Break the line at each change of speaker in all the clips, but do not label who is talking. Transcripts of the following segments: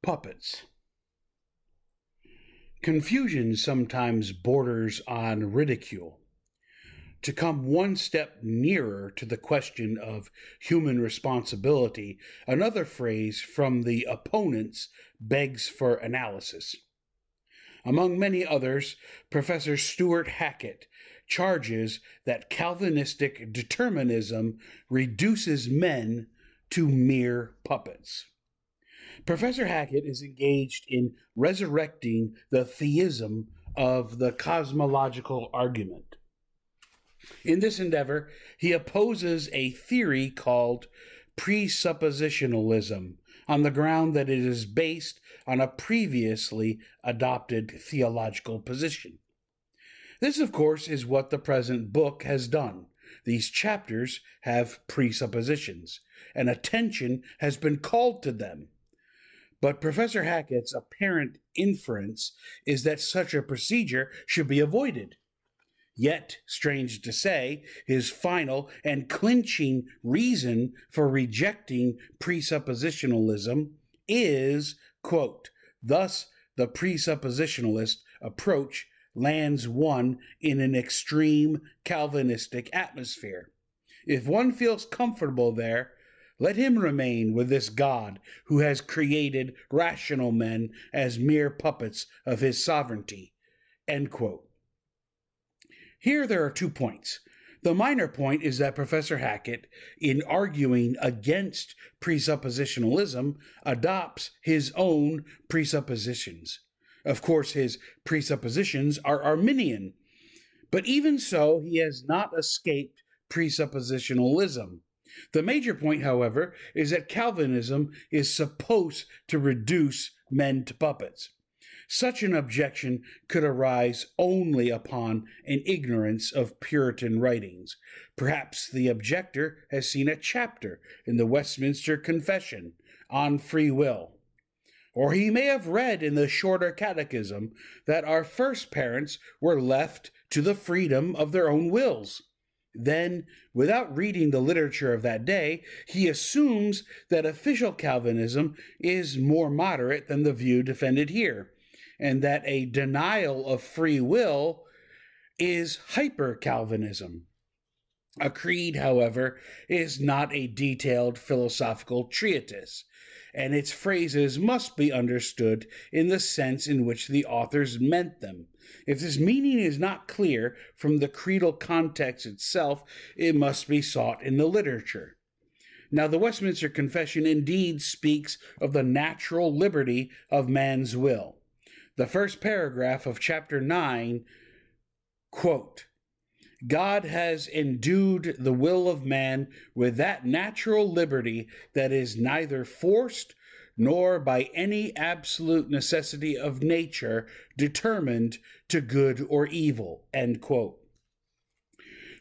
Puppets. Confusion sometimes borders on ridicule. To come one step nearer to the question of human responsibility, another phrase from the opponents begs for analysis. Among many others, Professor Stuart Hackett charges that Calvinistic determinism reduces men to mere puppets. Professor Hackett is engaged in resurrecting the theism of the cosmological argument. In this endeavor, he opposes a theory called presuppositionalism on the ground that it is based on a previously adopted theological position. This, of course, is what the present book has done. These chapters have presuppositions, and attention has been called to them. But Professor Hackett's apparent inference is that such a procedure should be avoided. Yet, strange to say, his final and clinching reason for rejecting presuppositionalism is, quote, "Thus the presuppositionalist approach lands one in an extreme Calvinistic atmosphere. If one feels comfortable there, let him remain with this God who has created rational men as mere puppets of his sovereignty." End quote. Here there are 2 points. The minor point is that Professor Hackett, in arguing against presuppositionalism, adopts his own presuppositions. Of course, his presuppositions are Arminian, but even so, he has not escaped presuppositionalism. The major point, however, is that Calvinism is supposed to reduce men to puppets. Such an objection could arise only upon an ignorance of Puritan writings. Perhaps the objector has seen a chapter in the Westminster Confession on free will. Or he may have read in the Shorter Catechism that our first parents were left to the freedom of their own wills. Then, without reading the literature of that day, he assumes that official Calvinism is more moderate than the view defended here, and that a denial of free will is hyper-Calvinism. A creed, however, is not a detailed philosophical treatise, and its phrases must be understood in the sense in which the authors meant them. If this meaning is not clear from the creedal context itself, it must be sought in the literature. Now, the Westminster Confession indeed speaks of the natural liberty of man's will. The first paragraph of chapter 9, quote, "God has endued the will of man with that natural liberty that is neither forced nor by any absolute necessity of nature determined to good or evil." End quote.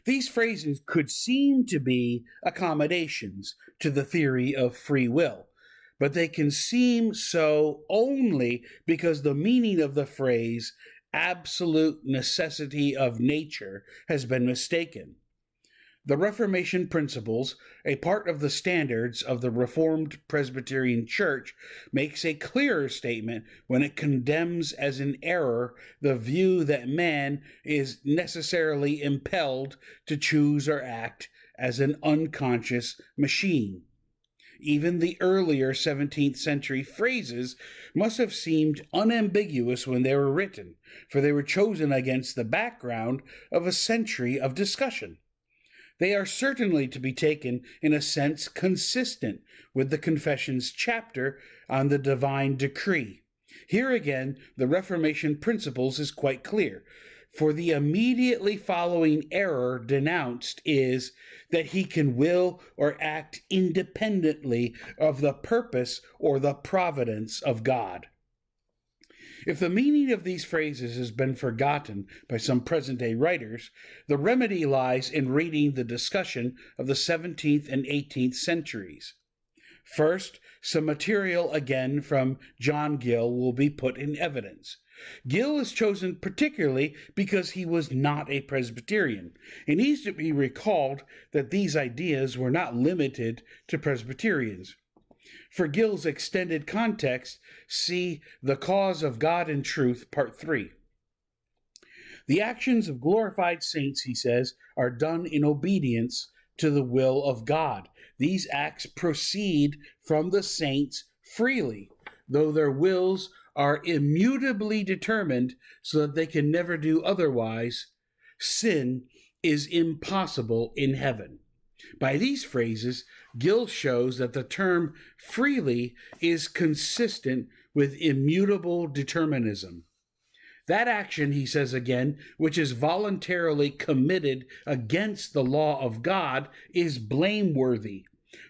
These phrases could seem to be accommodations to the theory of free will, but they can seem so only because the meaning of the phrase absolute necessity of nature has been mistaken. The Reformation Principles, a part of the standards of the Reformed Presbyterian Church, makes a clearer statement when it condemns as an error the view that man is necessarily impelled to choose or act as an unconscious machine. Even the earlier 17th century phrases must have seemed unambiguous when they were written, for they were chosen against the background of a century of discussion. They are certainly to be taken in a sense consistent with the Confession's chapter on the divine decree. Here again, the Reformation Principles is quite clear, for the immediately following error denounced is that he can will or act independently of the purpose or the providence of God. If the meaning of these phrases has been forgotten by some present-day writers, the remedy lies in reading the discussion of the 17th and 18th centuries. First, some material again from John Gill will be put in evidence. Gill is chosen particularly because he was not a Presbyterian. It needs to be recalled that these ideas were not limited to Presbyterians. For Gill's extended context, see The Cause of God and Truth, Part 3. The actions of glorified saints, he says, are done in obedience to the will of God. These acts proceed from the saints freely, though their wills are immutably determined so that they can never do otherwise. Sin is impossible in heaven. By these phrases, Gill shows that the term freely is consistent with immutable determinism. That action, he says again, which is voluntarily committed against the law of God, is blameworthy,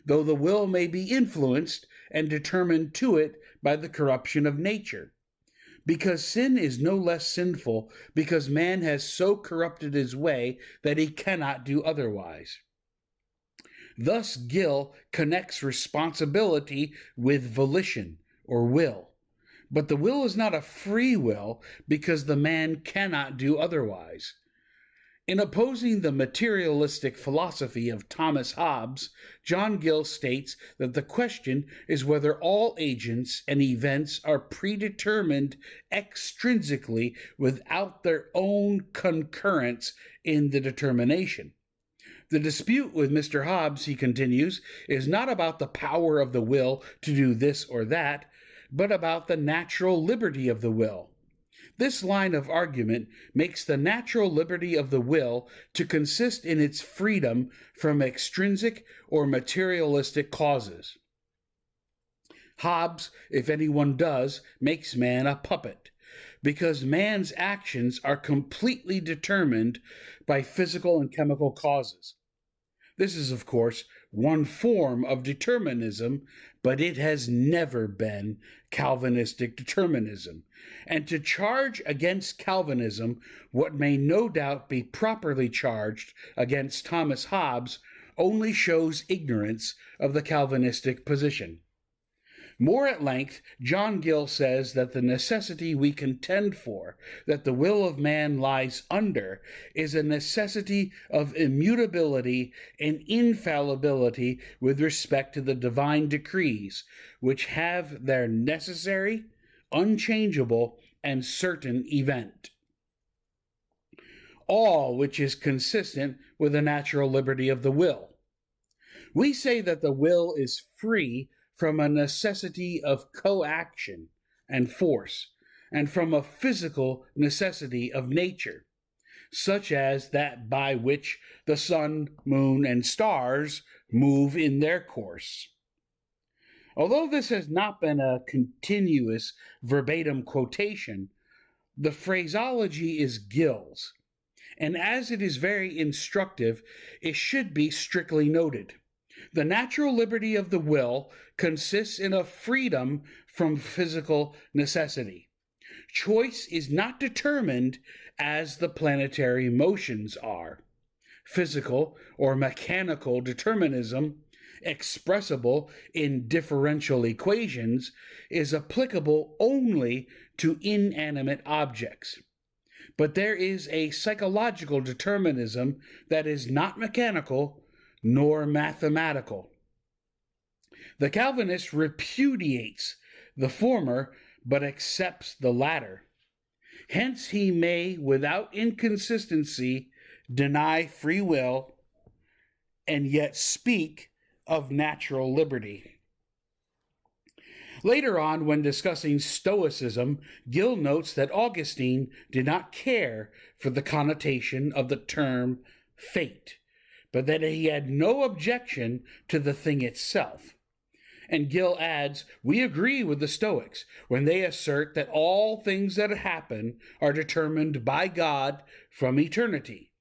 though the will may be influenced and determined to it by the corruption of nature. Because sin is no less sinful, because man has so corrupted his way that he cannot do otherwise. Thus, Gill connects responsibility with volition or will. But the will is not a free will because the man cannot do otherwise. In opposing the materialistic philosophy of Thomas Hobbes, John Gill states that the question is whether all agents and events are predetermined extrinsically without their own concurrence in the determination. The dispute with Mr. Hobbes, he continues, is not about the power of the will to do this or that, but about the natural liberty of the will. This line of argument makes the natural liberty of the will to consist in its freedom from extrinsic or materialistic causes. Hobbes, if anyone does, makes man a puppet, because man's actions are completely determined by physical and chemical causes. This is, of course, one form of determinism, but it has never been Calvinistic determinism. And to charge against Calvinism what may no doubt be properly charged against Thomas Hobbes only shows ignorance of the Calvinistic position. More at length, John Gill says that the necessity we contend for, that the will of man lies under, is a necessity of immutability and infallibility with respect to the divine decrees, which have their necessary, unchangeable, and certain event. All which is consistent with the natural liberty of the will. We say that the will is free from a necessity of coaction and force, and from a physical necessity of nature, such as that by which the sun, moon, and stars move in their course. Although this has not been a continuous verbatim quotation, the phraseology is Gill's, and as it is very instructive, it should be strictly noted. The natural liberty of the will consists in a freedom from physical necessity. Choice is not determined as the planetary motions are. Physical or mechanical determinism, expressible in differential equations, is applicable only to inanimate objects. But there is a psychological determinism that is not mechanical nor mathematical. The Calvinist repudiates the former, but accepts the latter. Hence he may, without inconsistency, deny free will and yet speak of natural liberty. Later on, when discussing Stoicism, Gill notes that Augustine did not care for the connotation of the term fate, but that he had no objection to the thing itself. And Gill adds, we agree with the Stoics when they assert that all things that happen are determined by God from eternity.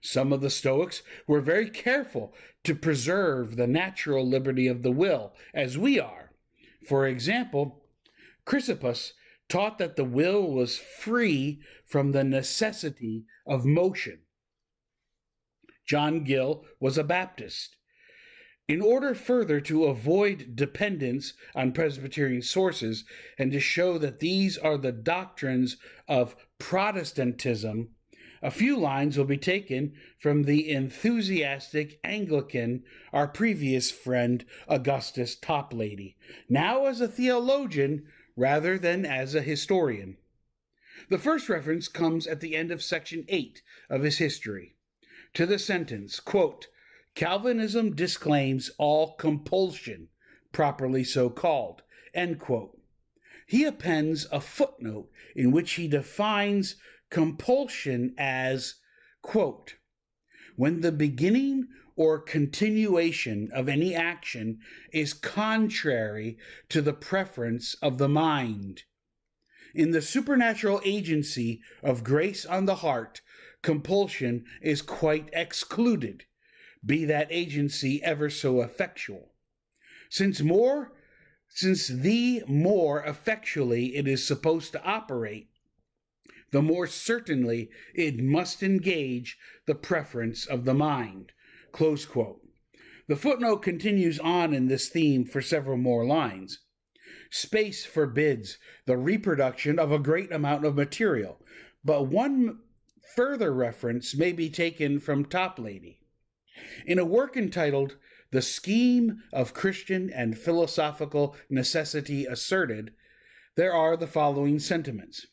Some of the Stoics were very careful to preserve the natural liberty of the will, as we are. For example, Chrysippus taught that the will was free from the necessity of motion. John Gill was a Baptist. In order further to avoid dependence on Presbyterian sources and to show that these are the doctrines of Protestantism, A few lines will be taken from the enthusiastic Anglican, our previous friend Augustus Toplady, now as a theologian rather than as a historian. The first reference comes at the end of section 8 of his history, to the sentence, quote, "Calvinism disclaims all compulsion, properly so called," end quote. He appends a footnote in which he defines compulsion as, quote, "when the beginning or continuation of any action is contrary to the preference of the mind. In the supernatural agency of grace on the heart, compulsion is quite excluded, be that agency ever so effectual. Since the more effectually it is supposed to operate, the more certainly it must engage the preference of the mind." Close quote. The footnote continues on in this theme for several more lines. Space forbids the reproduction of a great amount of material, but one further reference may be taken from Toplady. In a work entitled "The Scheme of Christian and Philosophical Necessity Asserted," there are the following sentiments.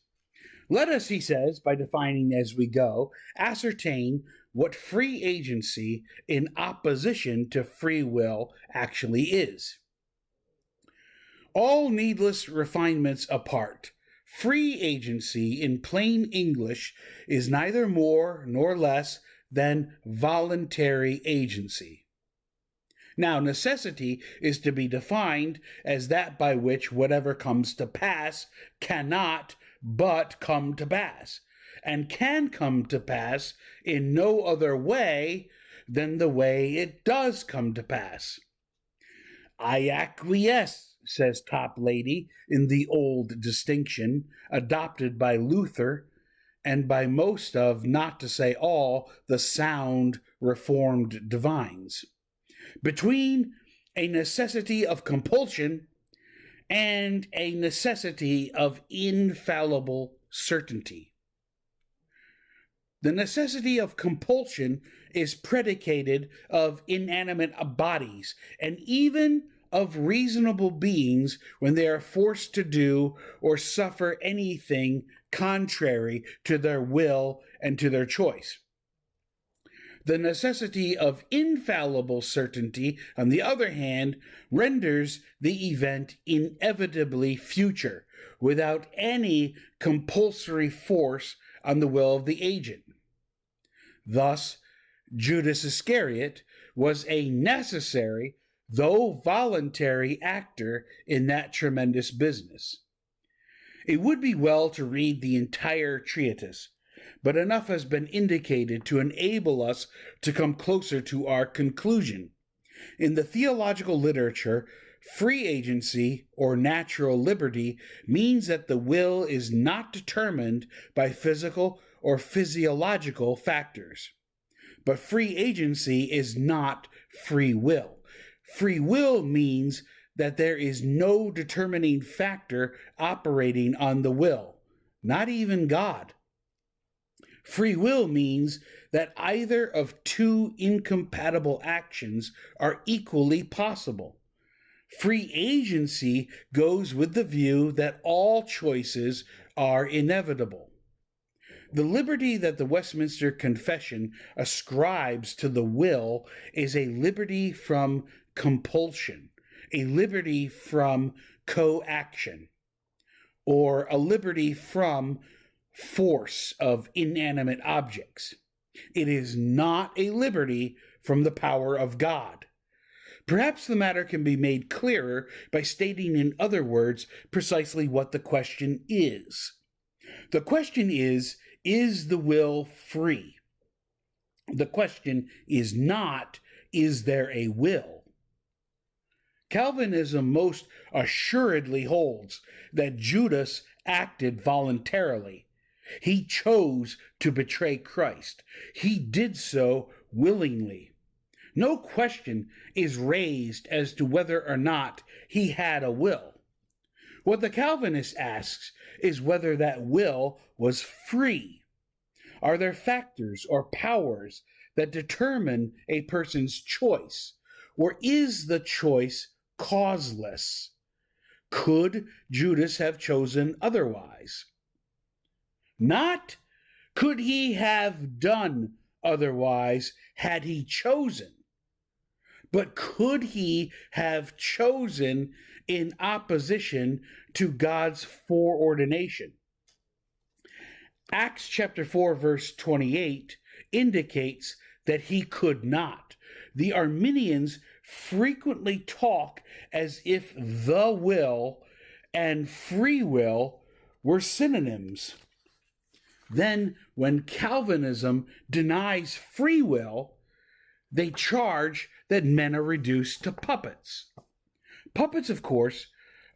Let us, he says, by defining as we go, ascertain what free agency in opposition to free will actually is. All needless refinements apart, free agency in plain English is neither more nor less than voluntary agency. Now, necessity is to be defined as that by which whatever comes to pass cannot but come to pass, and can come to pass in no other way than the way it does come to pass. I acquiesce, says Toplady, in the old distinction adopted by Luther and by most of, not to say all, the sound Reformed divines, between a necessity of compulsion and a necessity of infallible certainty. The necessity of compulsion is predicated of inanimate bodies and even of reasonable beings when they are forced to do or suffer anything contrary to their will and to their choice. The necessity of infallible certainty, on the other hand, renders the event inevitably future, without any compulsory force on the will of the agent. Thus, Judas Iscariot was a necessary, though voluntary, actor in that tremendous business. It would be well to read the entire treatise, but enough has been indicated to enable us to come closer to our conclusion. In the theological literature, free agency, or natural liberty, means that the will is not determined by physical or physiological factors. But free agency is not free will. Free will means that there is no determining factor operating on the will, not even God. Free will means that either of two incompatible actions are equally possible. Free agency goes with the view that all choices are inevitable. The liberty that the Westminster Confession ascribes to the will is a liberty from compulsion, a liberty from coaction, or a liberty from force of inanimate objects. It is not a liberty from the power of God. Perhaps the matter can be made clearer by stating in other words precisely what the question is. The question is the will free? The question is not, is there a will? Calvinism most assuredly holds that Judas acted voluntarily. He chose to betray Christ. He did so willingly. No question is raised as to whether or not he had a will. What the Calvinist asks is whether that will was free. Are there factors or powers that determine a person's choice, or is the choice causeless? Could Judas have chosen otherwise? Not could he have done otherwise had he chosen, but could he have chosen in opposition to God's foreordination? Acts chapter 4, verse 28 indicates that he could not. The Arminians frequently talk as if the will and free will were synonyms. Then, when Calvinism denies free will, they charge that men are reduced to puppets. Puppets, of course,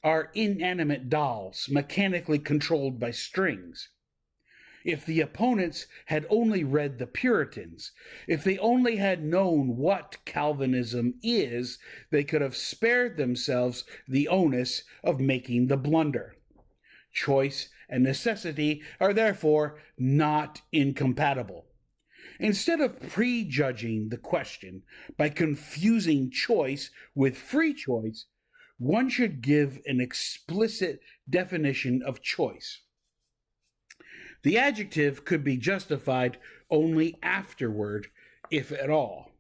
are inanimate dolls mechanically controlled by strings. If the opponents had only read the Puritans, if they only had known what Calvinism is, they could have spared themselves the onus of making the blunder. Choice and necessity are therefore not incompatible. Instead of prejudging the question by confusing choice with free choice, one should give an explicit definition of choice. The adjective could be justified only afterward, if at all.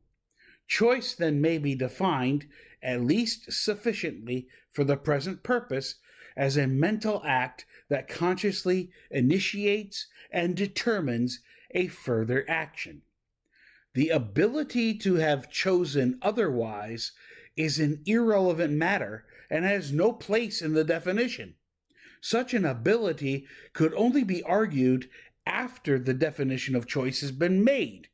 Choice then may be defined, at least sufficiently for the present purpose, as a mental act that consciously initiates and determines a further action. The ability to have chosen otherwise is an irrelevant matter and has no place in the definition. Such an ability could only be argued after the definition of choice has been made.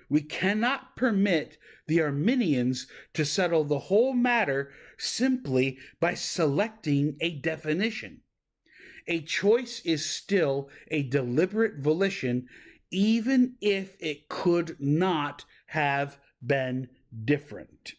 We cannot permit the Arminians to settle the whole matter simply by selecting a definition. A choice is still a deliberate volition, even if it could not have been different.